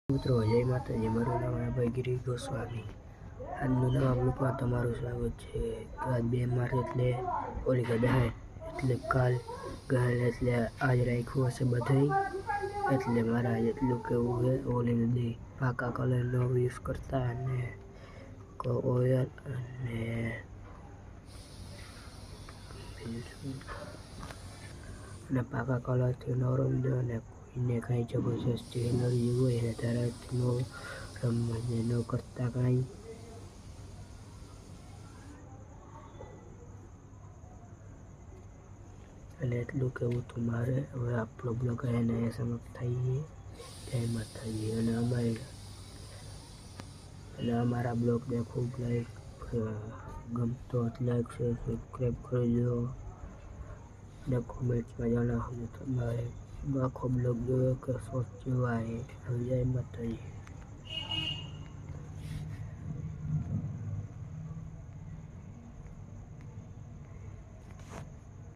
મિત્રો જય માતાજી, મારું નામ ભાઈ ગિરીશ ગોસ્વામી। આજનું નવા બ્લોગમાં તમારું સ્વાગત છે। આજ 2 માર્ચ એટલે હોલિકા દહન, એટલે કાલ ગહન એટલે આજ રાખ્યું હશે બધાય। એટલે મારા એટલું કેવું છે, હોલીને દી પાકા કલરનો યુઝ કરતા અને ઓઇલ અને પાકા કલરથી ન રમજો અને કોઈને કાંઈ જબરજસ્તી એલર્જી હોય એને તરત ન રમવા ન કરતા કાંઈ। અને એટલું કેવું હતું મારે। હવે આપણો બ્લોગ એને સમાપ્ત થાય છે। જય માતાજી। અને અમારા બ્લોગને ખૂબ ગમતો લાઈક શેર સબસ્ક્રાઈબ કરજો અને કોમેન્ટ્સમાં જણાવજો તમારે આખો બ્લોગ જોયો કે શોર્ટ જોવા છે। જય માતાજી।